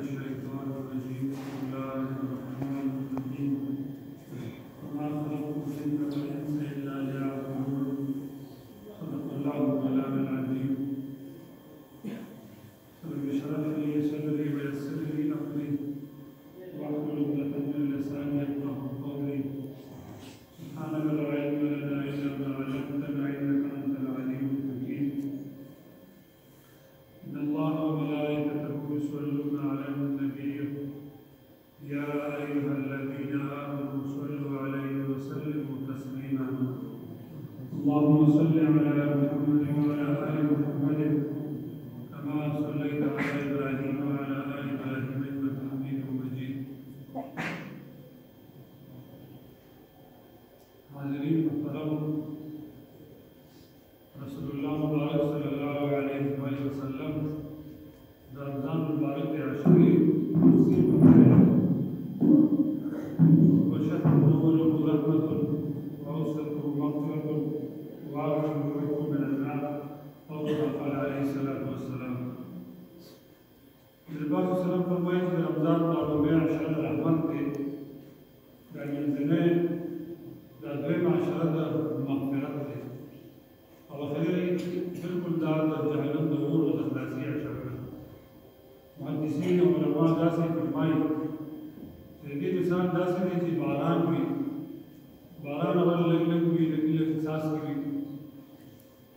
الشيطان الرجيم بسم الله الرحمن الرحيم وما خلقت الجن والإنس إلا ليعبدون صدق الله مولانا العظيم رب اشرح لي صدري ويسر لي أمري واحلل عقدة من لساني يفقهوا قولي سبحانك لا علم لنا إلا ما علمتنا إنك أنت العليم الحكيم إن الله وملائكته يصلون على النبي يا أيها الذين آمنوا صلوا عليه وسلموا تسليما اللهم صل على محمد وعلى آل محمد كما صليت على إبراهيم وعلى آل إبراهيم إنك حميد مجيد حاضرين محترم رسول الله مبارک صلی اللہ علیہ وآلہ وسلم رمضان مبارک عشری مسلم وشهر نور ورحمة وأوسط مغفرة وآخر الحكم من النار أو كما قال عليه الصلاة والسلام. النبي صلى الله عليه وسلم فرمائے کہ رمضان معلوم عشر رحمت کے یعنی زمین دویم عشر مغفرت ہے اور خیر بالکل دار جہنم دور و خلاصی عشر محدثین و علماء داسې فرمایي چې دې انسان داسې دی چې باران وي باران اول لږ لږ وي لږ لږ احساس کوي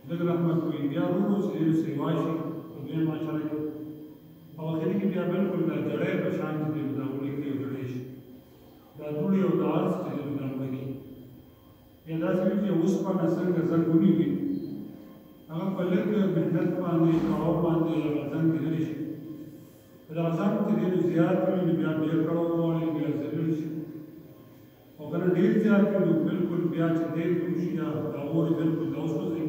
لږ رحمت وي بیا ورو چې ډېر سیوا شي په دویم عشر کې او اخري کې بیا بالکل دا جړی په شان چې دا وړي کې جړی شي دا دوړې او دا ارس چې دا وړي یا داسې وي چې اوسپنه څنګه زنګوني وي هغه په لږ محنت باندې کاوه باندې زنګ لري شي دا ځان چې ډېر زیات وي نو بیا ډېر کړو غواړي بیا ضروري شي او که ډېر زیات وي نو بالکل بیا چې ډېر وشي دا اور بالکل دا وسوځي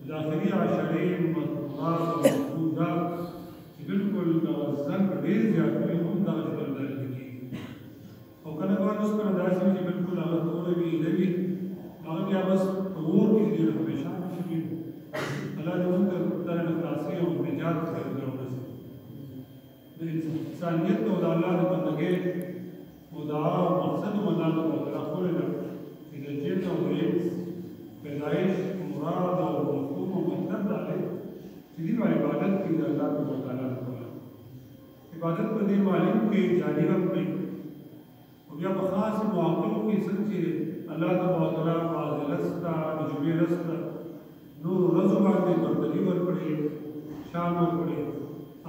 د آخري عشرې مطلوبات او مفروضات چې بالکل دا زنګ ډېر زیات وي هم دغه ډول درل کېږي او کله کله اوسپنه داسې وي چې بالکل هغه توره وي ایله وي هغه بیا بس په اور کې ډېر همیشه شي الله دې موږ ته د خلاصۍ او نجات سره انسانیت او د الله د بندګۍ او د مقصد او الله تعالی خپل چې د جن او د انس پیدایش مراد او مفهوم او مقصد دا دی چې دې عبادت کې د الله تعالی لپاره عبادت په دې معلوم کې جاری وکړي او بیا په خاص مواقعو کې څنګه الله تعالی فاضل استا نجوبي رستا نور رزق باندې برتری ورکړي شان ورکړي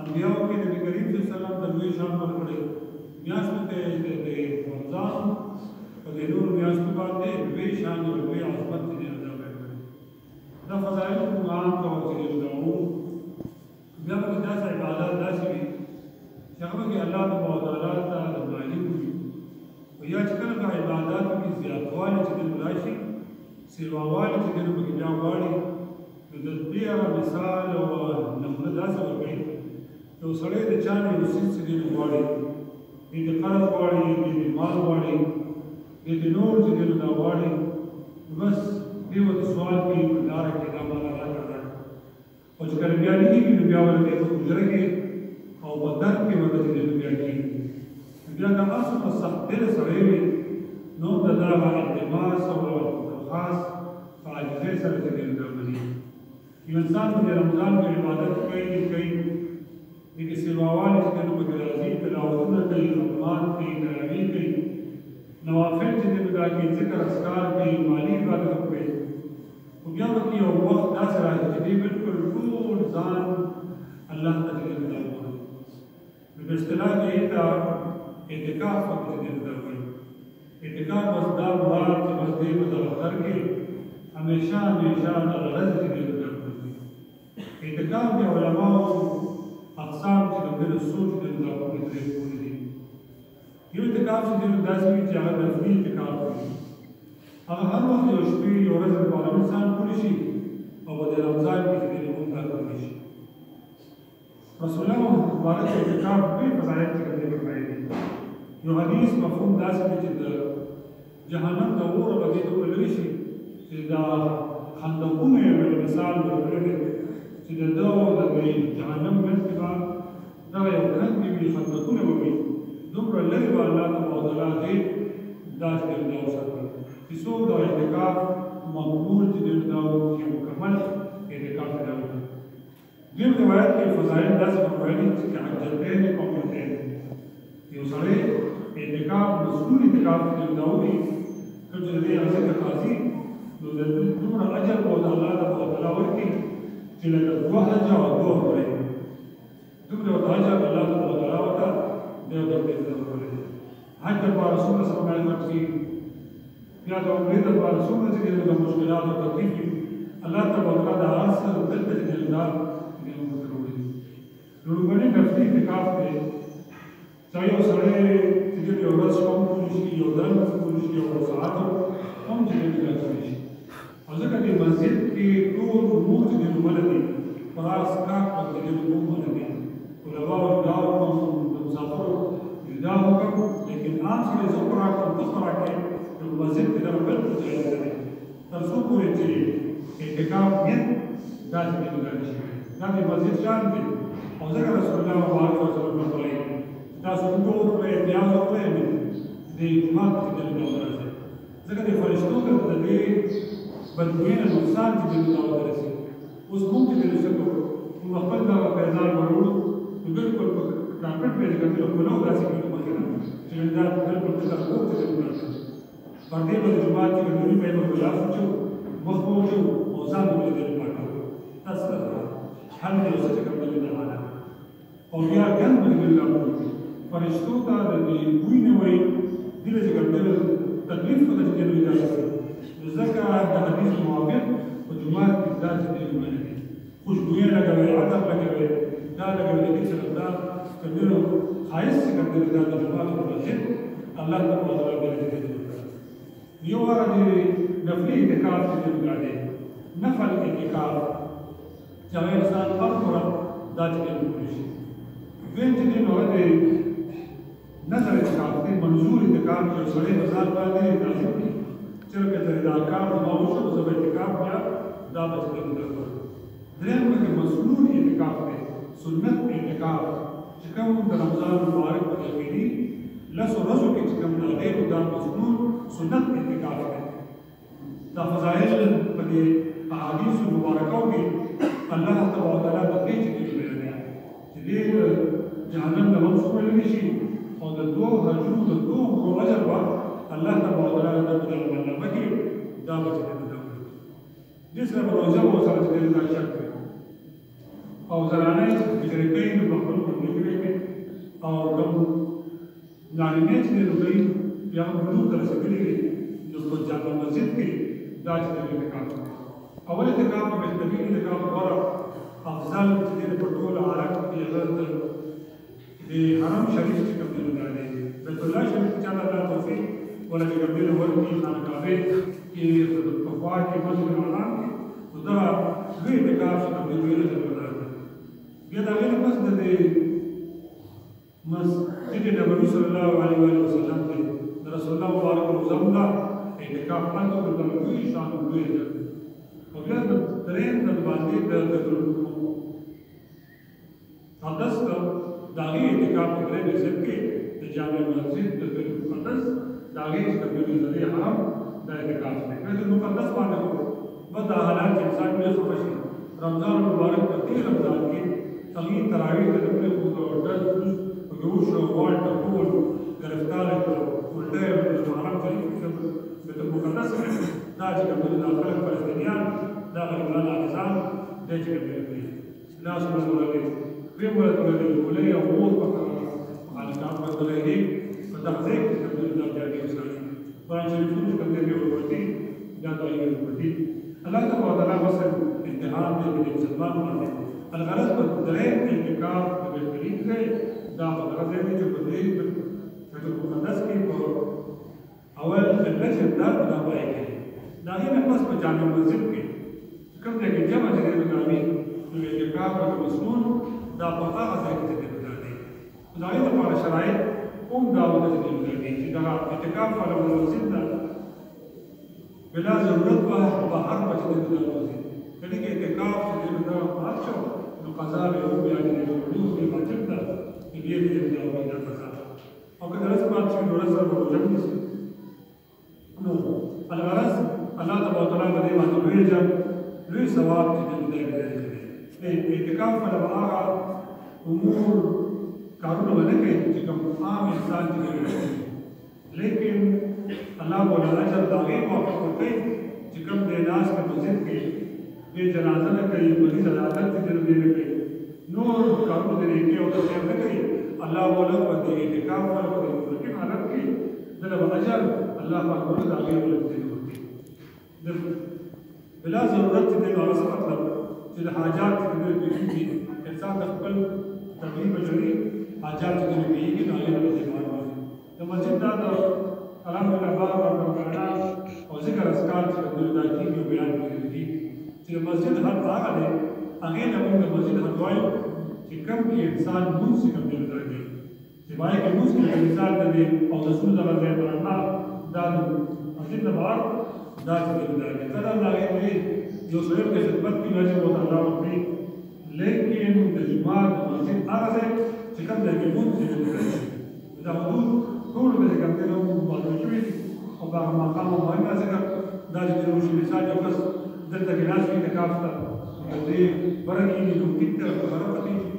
انبیاء کے نبی کریم صلی اللہ علیہ وسلم دلوی شان پر کھڑے میاشت تے رمضان اور نور میاشت بعد دے وی شان اور وی عظمت سے ادا کرے دا فضائل قرآن کا وسیلہ دعو بیا په داسې عبادت داسې وي چې هغه کې الله تعالی تعالی معلوم وي او یا چې کله عبادت کې زیاتوالی چې د راشي سیواوالی چې د بیا غواړي د دې مثال او نمونه داسې ورکړي یو سړی د چا نه یو څیز چې دی غواړي دې د قرض غواړي دې د مال غواړي دې د نور چې دی دا غواړي بس دې ورته سوال کوي په لاره کې دا مال راکړه او چې کله بیا لېږي نو بیا ورته په حجره کې او بدن کې ورته دې بیا کېږي بیا دا اصل په سخت دل سړی وي نو د دغه التماس او خاص فعالیت سره چې دی دا مني یو انسان په رمضان کې عبادت کوي لیکن سیواوالی چې کنو پکې راځي تلاوتونه کوي رحمان کوي تراویح کوي نوافل چې دی دا کې ذکر اذکار کوي مالی عبادت کوي خو بیا پکې یو وخت داسې راځي چې دی بالکل ټول ځان الله ته چې دی وایي نو په اصطلاح کې دا اعتکاف پکې دی دا وایي اعتکاف بس دا مراد چې بس دی په دغه غر کې همیشه دغه غرض چې دی دا وایي اعتکاف د علماو اقسام چې د سوچ د مطابق پرې کولې دي یو اعتکاف چې داسې وي چې هغه رسمي اعتکاف وي هغه هر وخت یو شپې یو ورځ لپاره انسان کولی شي او د رمضان کې چې دی مونږ کولی شي رسول الله مبارک اعتکاف په فضایل کې فرمایي دي یو حدیث مفهوم داسې دی چې د جهنم د اور او د دې لري شي چې دا خندقونه یو مثال ورکړي چې د جهنم من کې دا یو کند وي وي خدمتونه به وي دومره لرې به الله تبارک وتعالی دې دا چې دا وساتي چې څوک دا اعتکاف مقبول چې دا چې مکمل اعتکاف دا وکړي دې روایت کې فضایل داسې فرمایلي چې عجلتین قومتین یو سړی اعتکاف مسئول اعتکاف چې دا وکړي کوم چې دې هغه قاضي نو د دومره اجر به الله تبارک وتعالی ورکړي چې لکه دوه حج او دوه عمرې دومره حج الله تبارک وتعالی ورته دې ورته ورکړي حج لپاره څومره سرمایه ورکړي یا د عمرې لپاره څومره چې د مشکلات او تکلیف وي الله تبارک وتعالی د هر څه دلته چې الله دې موږ وروړي لومړنی نفلي اعتکاف دی چې یو سړی چې یو ورځ کوم کولی شي یو ځل کولی شي یو ساعت هم چې دې کولی شي او ځکه چې مسجد کې ټول امور چې دې دي پراس کا په دې امور دي علماء دا د مسافرو دا حکم لیکن عام سړي زه قرآن کوم ته قرآن کې د مسجد کې دا بل څه دی تر څو پورې چې اعتکاف نیت دا چې دې شي دا د مسجد شان دی او ځکه رسول الله مبارک وسلم فرمایي تاسو ټول په احتیاط وکړئ د جماعت کې د راځي ځکه د فرشتو ته د دې بدوینه نقصان چې د الله ورسي اوس موږ چې د څه کوو خپل دا پیدا ورو بالکل کاپټ پیدا کړو په نو داسې کې مخه چې دا بالکل څه راځي چې پر دې په جماعت کې د دې په اړه خلاص شو مخمو شو او ځان دې پاتو تاسو حل دې څه کوي د معنا او بیا ګن بالله فرشتو ته د دې وی نه وي دې چې ګټل تکلیف ته چې دې راځي ځکه د حدیث موافق په جماعت کې دا چې دې معنی خوشبوئی لګوي عطر لګوي دا لګوي چې څنګه دا کبیرو خایس څنګه دې دا د جماعت په مسجد الله تعالی دې دې یو هغه د نفلي اعتکاف چې موږ دې نفل اعتکاف چې انسان فرض دا چې موږ شي وین چې نو دې نظر اعتکاف دې منظور اعتکاف یو سړی بازار باندې راځي چې په دا کار نو شو د اعتکاف بیا دا به څنګه درېم کې مسنون اعتکاف دی سنت اعتکاف چې کوم د رمضان مبارک په دې لاسو ورځو کې چې کوم دی دا مسنون سنت اعتکاف دی دا فضائل په دې احادیث مبارکو کې الله تبارک وتعالى د دې چې بیان چې دې جهنم د منصور لشي او د دوه حجو د دوه اجر وا الله تبارک وتعالى د بدل باندې بګي دا به دې سره روزه مو سره دې نه شک او زرانه چې کوي نو په خپل کې او کوم نارینه چې نو کوي یا په نور تر څه کوي نو په جامع مسجد کې دا چې دې کار اول اعتکاف په بهترین اعتکاف غوړه افضل چې په ټول عالم کې حضرت د حرم شریف چې کوم دی بیت الله شریف چې الله توفیق ولا چې کوم دی ورته خانقاه کې په خوا کې مسجد الحرام دا غیر اعتکاف چې کوم دی ویل بیا دا غیر پس د مسجد نبوي صلی الله علیه وسلم ته رسول الله مبارک روزه اعتکاف باندې په لوی شان لوی او بیا د درېم د باندې د مقدس دا غیر اعتکاف په درېم ځای کې د جامع مسجد د مقدس دا غیر چې کوم دی حرام د اعتکاف دی د مقدس باندې ودا حالات چې انسان په خپل رمضان مبارک په دې رمضان کې تغییر تراویح د خپل او د جوش او وال ټکول گرفتار کړو ولټه د حرم شریف د مقدس دا چې کوم د خلک فلسطینیان دا غریبان اعزام د چې کوي لا سبحانه وتعالى په ولې ولې او مو په حال کار بدلې په تحقیق کې د جاری وسایل باندې چې کوم دې ورته دا دوی ورته الله تبارک وتعالى وسل امتحان دې د مسلمان باندې الغرض په درېم اعتکاف په بهترین ځای دا غرض دی چې په دې د مقدس کې په اول لږه دا وایي دا یې پس په جامع مسجد کې کوم ځای کې جمع دي د نامي نو اعتکاف په مسنون دا په هغه ځای کې دي دا یې لپاره شرایط کوم دا ودې دي چې دا اعتکاف په مسجد دا بلا ضرورت په بهر بچو دي کله کې اعتکاف چې دا مات شو نو قضا به او بیا دې ورو په مسجد دا دې ثواب چې ډوډۍ سره به روژه ونیسي نو الغرض الله تبارک وتعالی په دې باندې لوی اجر لوی ثواب چې دی دی اعتکاف په هغه امور کارونه ونه کوي چې کوم عام انسان چې لیکن الله بولا اجر د هغې موافق ورکوي چې کوم دی ناس په مسجد کې دې جنازه نه کوي مریض عدالت چې دی نه کوي نور کارونه د نیکۍ او د خیر نه کوي الله بولا په دې اعتکاف والا په دې مستقیم حالت کې دله به اجر الله پاک بولا د هغې ولې ورکوي بلا ضرورت چې دی نو هغه څه مطلب چې د حاجات چې دی پېښېږي انسان د خپل تقریب بشري حاجات چې دی پېښېږي نو هغې له اعتبار باندې د مسجد دا د الحمدلله بار بار قرآن او ذکر اذکار چې د دا کېږي او بیان کېږي چې د مسجد حد هغه دی هغې نه موږ د مسجد حد وایو چې کوم کې انسان لمونځ چې کوم دی درکوي چې باید کې لمونځ کې مثال د دې او د سنت دغه ځای پر الله دا د مسجد نه بهر دا چې دی درکوي قدر د هغې دی یو سړی په خدمت کې اجر ورته الله ورکوي لیکن د جومات د مسجد هغه ځای چې کوم ځای کې لمونځ چې دی درکوي دا حدود ټول به ذکر کړو معلوم شوي او په هغه مقام باندې ذکر دا چې د مثال یو کس دلته کې ناست وي اعتکاف ته د دې بره کېږي نو ټیک ته خبره پټېږي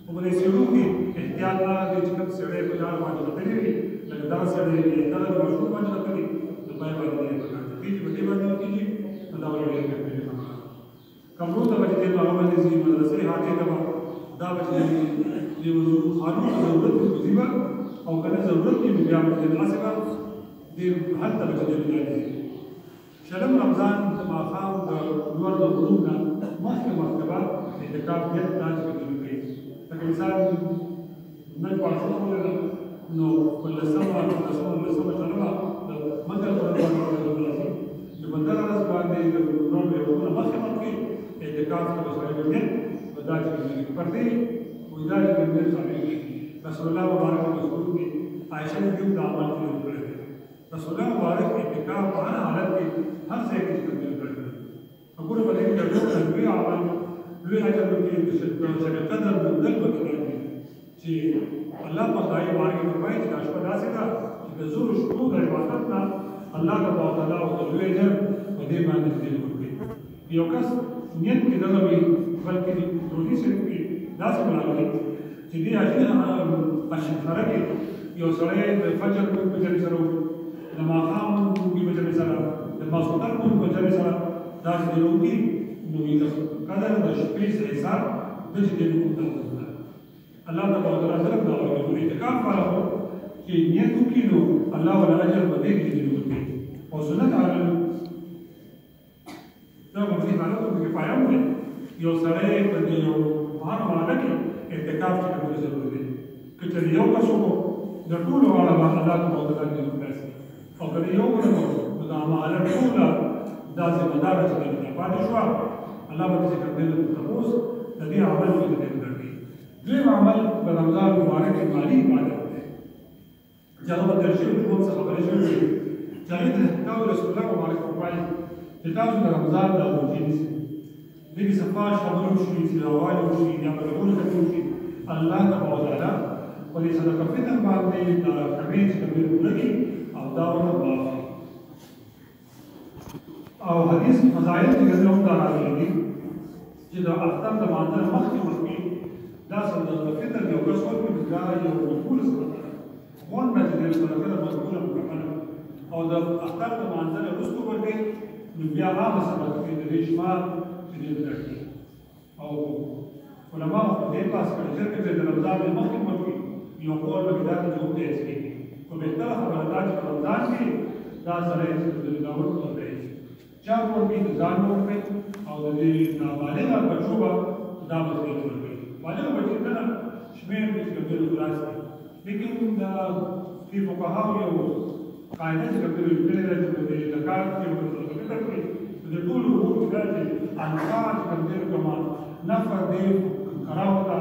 خو په دې سیړو کې احتیاط هغه دی چې کوم سړی په ځان باندې غتلی وي لکه دغه سړی وي دغه د ماشوم باندې غتلی د پای باندې دی پکار دی چې په دې باندې وکېږي نو دا ولې ډېر بهتري خبره کمرو ته به چې دی نو هغه باندې ځي مدرسې حاجې ته به دا به چې د وضو خانو ضرورت وي او کله ضرورت کې بیا د مناسبه د هر ته به دی شلم رمضان د ماښام د لوړ د غروب نه مخکې مرتبه اعتکاف نیت دا چې کوي لکه مثال نن پاڅون وکړل نو په لسمه شلمه د مګر په ورځ د بندر ورځ باندې د لوړ د غروب نه مخکې اعتکاف ته وسایل نیت دا چې کوي پر دې وې دا چې کوي ځای رسول الله مبارک مذکور کی عائشہ بیوی کا عمل شروع کر دیا رسول الله مبارک اعتکاف په هر حالت کې هر ځای کې تکمیل کړی ابو بکر رضی الله عنه لوی عمل لوی اجر کې د صدقه قدر د دل وکړي چې الله په ځای باندې فرمایي چې اشپا داسې ده چې د زور شروع د عبادت نه الله تعالی او د لوی اجر په دې باندې دې ورکړي یو کس نیت کې دغه وي بلکې د روزي سره کې داسې بلایي چې دې اشخره کې یو سړی د فجر په جری سره د ماښام په جری سره د ماسخوتن په جری سره دا چې لوګي نو یې قدر د شپې سره حساب د چې دې کوته الله تعالی سره دا ورته اعتکاف وکړو چې نیت وکړي نو الله ولا اجر به دې کې ورکړي او سنت عالم دا په حالت کې پایام دی یو سړی په دې یو مهار باندې کې اعتکاف کې کوم ضروري دی که یو کس وو د ټولو والا الله تعالی دې وکړي او که یو ورته دا عمل ټول دا ځمدار چې دی پاتې شو الله به دې کوي د تفوس د دې عمل کې دې کوي دوی عمل په رمضان مبارک مالی عبادت دی جناب درشي په څه خبرې شوې چې دا رسول الله مبارک فرمایي چې تاسو د رمضان د روزي نسی دغه صفاش خبرو شي چې راوایو شي یا په ټول کې شي الله تعالی په دې صدقه فطر باندې دا کوي چې کوي لګي او دا ورته او حدیث فضائل کې ګرځوم دا راغلي چې دا اختر د مانځه مخکې دا صدقه فطر یو کس ورته دا یو ټول صدقه مون نه دې صدقه د مقبوله مکمله او د اختر د مانځه وروسته ورته نو بیا هغه صدقه کې د شمار چې دې درکې او علماء په دې پاس کړي چې د رمضان مخکې مخکې یو قول به دا ته جوړ دی چې په بهتره خبره ده چې رمضان کې دا سره د دعوت کوي چا ورته ځان ورته او د دې نابالغ بچو به دا وسیله ورکړي بالغ بچو کنه شمیر به کوي خلاص لیکن دا په فقها یو قاعده چې کوي چې د زکات کې ورته کوي د ټول حقوق دي انفاق کوي کما نفر دی کراوتا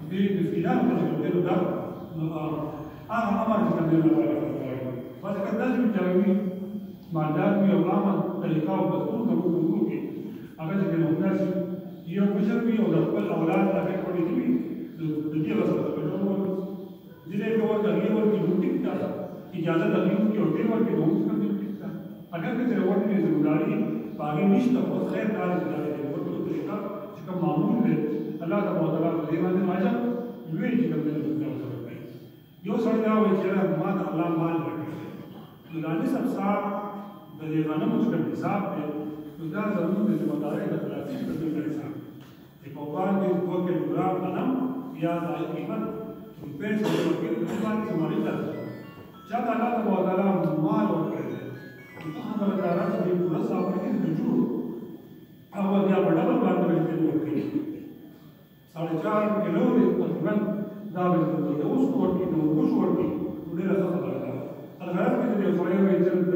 دې د فیلان په څیر دا هغه امر چې کوي لپاره وایي کله چې جوړوي مالدار وي او عامه طریقه او دستور ته وګورئ هغه چې نو تاسو یو بشر وي او د خپل اولاد هغه کوي د دې وسه په ډول دې له کومه کوي ورته ټیک تا اجازه تقریبا کې او دې ورکې نو څه کوي اگر که تر ورته ځمداري باغې نشته خو خیر کار ځای دی ورته طریقه چې کوم معمول دی الله تعالی دې باندې ماجه لوی چې کوم دی یو سړی دا وایي چې ما د الله مال ورکړي نو دا نسب صاحب د دې غنمو چې کوم حساب دی نو دا زموږ د ذمہدارۍ د خلاصي په توګه حساب چې په باندې 2 کیلوګرام غنم یا د قیمت روپۍ څخه ورکړي په باندې سماري راځي چې دا الله تعالی مال ورکړي نو خبره دا راځي چې پوره صاحب کې د جوړ او بیا په ډبل باندې ورکړي 4.5 کیلو تقریبا دا به د اوس ورکی نو اوس ورکی ډیره ښه خبره ده الغرض کې د سړی وایي چې د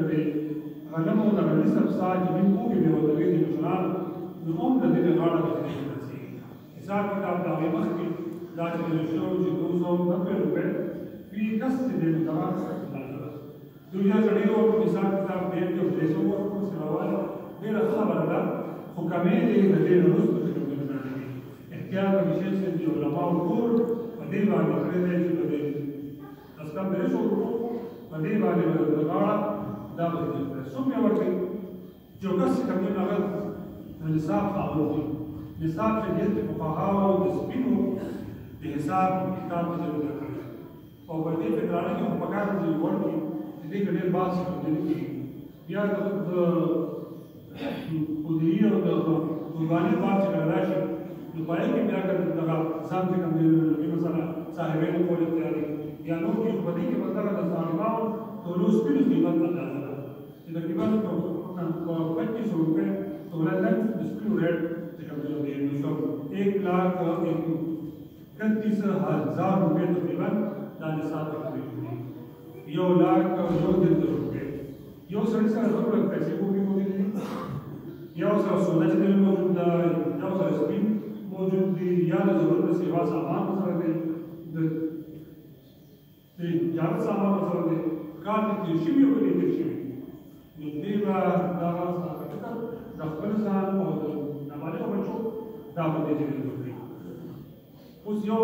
غنمو د نسب ساج من کومې به ودوي د نشان نو هم د دې غاړه کې راځي حساب کتاب دا وایي مخکې دا چې د شو چې 290 روپے فی کس دې متوسط راځي دنیا سړی ورو حساب کتاب دې ته 200 ورکو سره ډیره خبره ده خو کمې دې د دې وروسته احتیاط او وشیش د علماء ټول دې باندې کړی دی چې په دې اسلام دې شو په دې باندې غاړه دا به څومره ورته چې اوس کوم نه غل نصاب خاور دي نصاب چې د فقهاو د سپینو د حساب کتاب ته ضرورت کړی او په دې فکرانه کې په کار دي ورته دې ګډه باس دي بیا د پودری او د قرباني باندې راځي نو پای کې بیا کړه دا ځان څخه کوم دی مثلا صاحبانو کول تیاری یا نو کې په دې کې مثلا د صاحبانو ټولوس په قیمت اندازه ده چې د قیمت په 2500 روپے ولادت د سپینو ریټ چې کوم دی نو 1,31,000 روپے تقریبا دا نصاب کوي 1,00,000 روپے یو سړي سره څومره پیسې موجود دي یو سره سودا چې موجود ده یو سره سپین موجود دي یا د ضرورت سیوا سامان سره دی د جارت سامان سره دی کار کې شي وي او دې شي نو دې را دا د خپل ځان او د نابالغ بچو دا باندې چې کوي اوس یو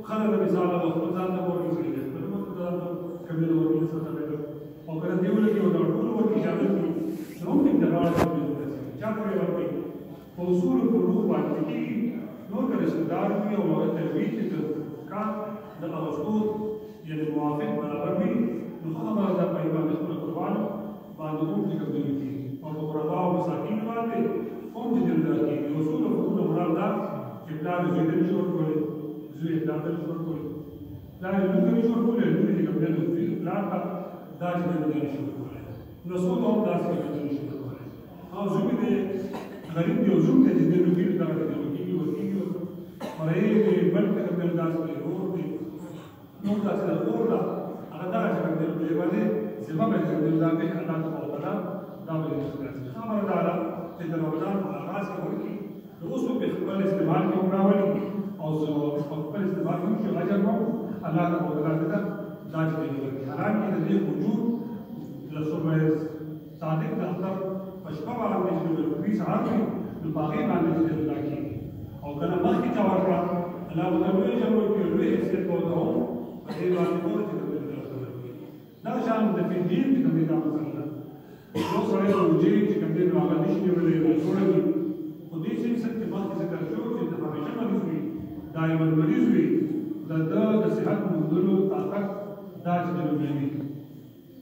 خلک مثال د خپل ځان د ورګي سره دی په نوم د کبیر ورګي سره دی او کله دی ولګي او د ټول ورګي شامل دي نو موږ د راځي چا کوي ورګي په اصول فروع باندې نور که رشتدار وي او هغه تجویز چې د کار د مشهور یعنې موافق برابر وي نو هغه دا په باندې خپل قربان باندې هم ذکر کېږي او په قربا او مساکین باندې هم ذکر کېږي اصول فروع مراد دا چې پلار زوی ته شروع کړي زوی پلار ته شروع کړي پلار یې لور ته شروع کړي لور یې کوم نه زوی پلار ته دا چې د شروع کړي نو څو هم داسې کوي شروع کړي او زوی دې غریب دی او زوی ته دې نو بیل دا مرای بل ته کوم انداز کوي ورور دی نو تاسو له ورور هغه دا چې کوم دی باندې سبب یې کوي دا به الله تعالی دا به خبردار چې د رمضان په آغاز کې ورکی نو اوس په خپل استعمال کې راولي او خپل استعمال کې چې اجر مو الله تعالی دا چې دی حالان کې د دې وجود لسوبه صادق د اختر پښپا باندې چې د 20 ساعت په باغې باندې چې دا کې او کله مخکې چا ورکړه الله به لوی ضرورت کې لوی حیثیت ورته و په دې باندې ټول چې دا شان د فدیې چې کوم دا مثلا نو سره د وجې چې کوم دی هغه نشي ویلې راځوړل خو دې چې څنګه مخکې ذکر شو چې د همیشه مریض وي دایماً مریض وي د صحت موندلو طاقت دا چې لري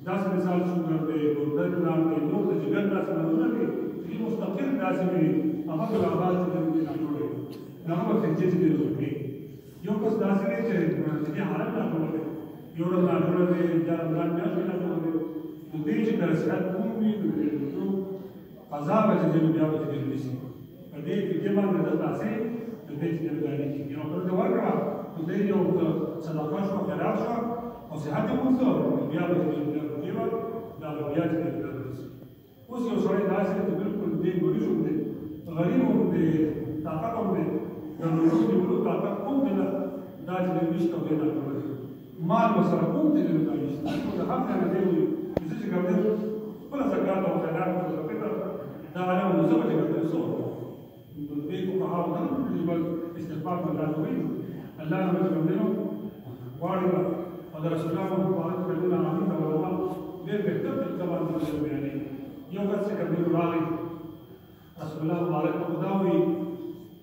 داسې مثال شوګر دی ګردن دی نور د جګر داسې نمونه دي چې مستقل داسې وي هغه د آواز چې دی راځوړل هغه په فدیې کې ورکړي یو کس داسې دی چې دې حالت راځوړل یو ورځ راځوړل دی دا رمضان میاشت کې راځوړل نو دې چې د صحت کوم وي نو قضا به چې بیا به دې نشي په دې کې باندې د تاسې د دې چې درګانې کېږي او پر دا ورکړه نو دې یو صدقه شو خیرات شو او صحت یې مونږ بیا به دې دا بیا چې درګانې اوس یو سړی داسې چې بالکل دې مریض هم دی غریب هم دی طاقت هم دی د نورو دیولو طاقت هم دی دا چې دې نشته او دې نه کولی مال ورسره کوم چې دې نه نشته د هر ځای نه دی وي چې کوم دی خپله زکات او خیرات دا علم مزبط يقدر يصور بيكو كهاو ده يبقى استغفار من الله وين الله لما يقول وارد د رسول الله مبارک کلونه عامي علما ډېر بهتر طریقه باندې بیانوي. یو کس چې کوم راغی رسول الله مبارک په خدا وي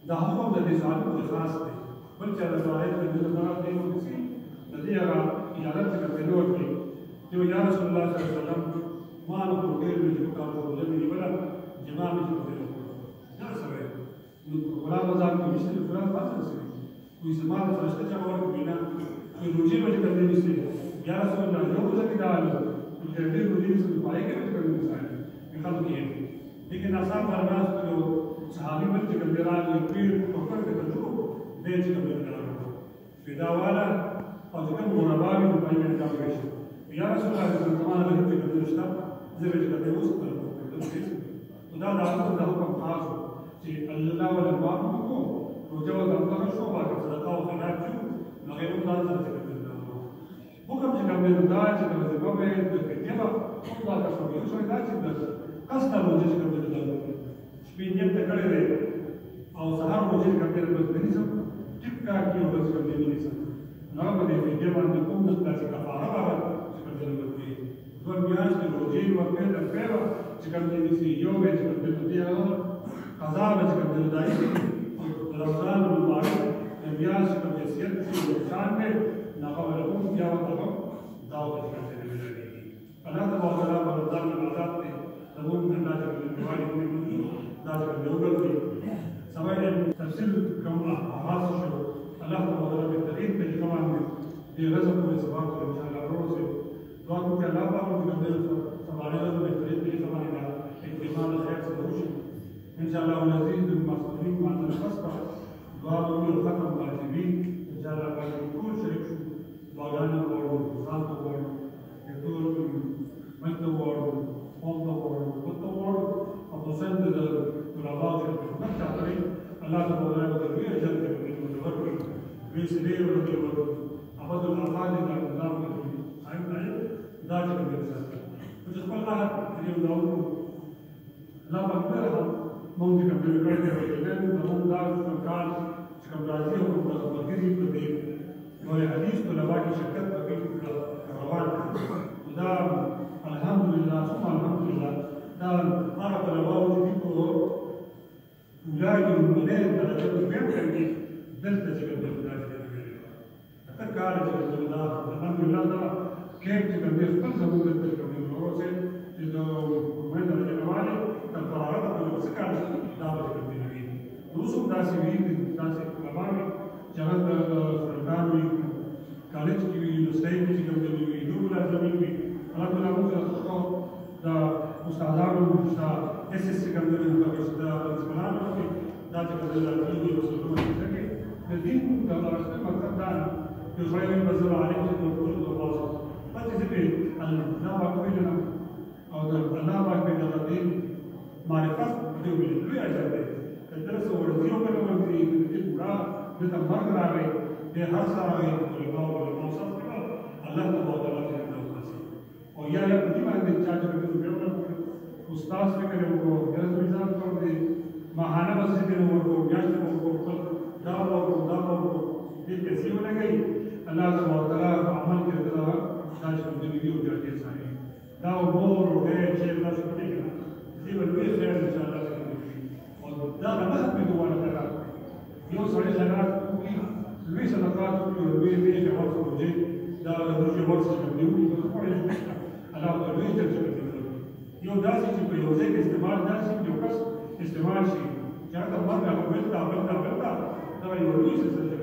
دا حکم د دې ظالم د خاص دی بل چې د روایت د دې لپاره دی نو چې د دې هغه اجازه چې کوي ورکړي چې یا رسول الله صلی الله علیه وسلم ما نو په ډېر دې په کار وکړل چې ولا جماع مې کوي دا سره نو غلا بازار کې مشته قرآن پاتې شي کوئی زمان فرشته چې اور بنا کوئی روزي به کوي نشي یا رسول الله یو ځکه دا چې دې روزي څه پای کې کوي مثال خلق یې لیکن آسان برناس جو صحابي بل چې کوم راغلي پیر په کور کې درلو دې چې کوم راغلو پیدا والا او چې کوم مراباوي په باندې دا وشي یا رسول الله صلی الله علیه وسلم چې کوم شته زه به چې اوس په دا د حکم خاص چې الله ولا باندې کو روزه او دغه شو باندې صدقه او خیرات شو هغه هم ځان ته کوي حکم چې کوم دا چې کوم د کومه د کتابه الله تاسو یو څه دا چې قصد روزه چې کوم د شپې نیت کړی دی او سهار روزه کوم د بنې سم ټیک کار کې او چې کوم د بنې سم نو باندې دې باندې کوم د تاسو کفاره راغله چې کوم د بنې دوه میاشتې روزه ورکړه د پیرو چې کوم د دې یو به چې کوم د دې قضا به چې کوم د دای رمضان المبارک میاشت کوم د سیت چې شان به ناقابل کوم بیا وته داو چې کوم د دې الله تعالی رمضان العادات ته تمام الله تعالی دیوالي دا چې یو ګل دی سمای تفصیل کوم احواز شو الله تعالی په تدریج په کومه دې غزه په سبا کې ان شاء الله روزه دعا کوم چې الله پاک دې ګډه سماره له تدریج په سماره دا احتمال خیر څه وشي ان شاء الله ونزيد المسلمين مع الخصبه دعا کوم ختم واجبین ان شاء الله باندې ټول شریک شو دعاګانې وکړو ځان ته وکړو ټول مته وکړو قوم ته وکړو ته وکړو او پسند د طلباء چې خدمت کوي الله تعالی د دې اجر ته ورکړي وی سړي ورته ورکړي عبد الافعال د الله کوي عین دا چې کوي چې خپل راحت دې وداو لا پکړه مونږ کوم دې کړی دی چې زموږ دا کار چې کوم راځي او کوم راځي په دې نو حدیث طلباء کې شرکت کوي روان دا الحمدلله ثم الحمدلله دا هغه طلباء چې په ولای المنیر درجه کې کوي دلته چې کوم دا دا کار چې دا الحمدلله دا کې چې کوم دې خپل زموږ د کوم وروسته چې دا کومه درجه نواله القرارات په څه کار دا به کوي نو څو داسې وی داسې طلباء چې هغه د سرکاري کالج کې وي یونیورسيټي کې کوم دی وي نو لازمي وي الله تعالی موږ دا استادانو دا اس اس کوم دی په دا ځمانو کې دا چې کوم دی راځي او څه کوي د دین دا راځي مطلب دا چې ځای په ځای عالم چې نو ټول واسه پاتې دې الله پاک ویل او دا الله پاک په دې معرفت دې ویل لوی اجر دی درس ورځي او په باندې دې پورا د تمرګ راغی د هر سره راغی طلباء او موصف الله تعالی او یا په دې باندې چې استاد فکر وکړو درس میزان کړو دې ماهانه مسجد نو ورکو میاشت وکړو دا دې پیسې ولګي الله تعالی عمل کې دا چې دې ویډیو جوړې ساري دا وګور دې چې تاسو پدې کې دې ولوي خیر ان شاء الله دا نه په دوه نه یو سړی خیرات کوي لوی صدقات کوي لوی دې چې ورته کوي دا د دې ورته کوي نو په اړه الله تعالی دې چې یو داسې چې په یو ځای کې استعمال داسې یو کس استعمال شي چې هغه مرګ هغه بلتا دا یو لوی څه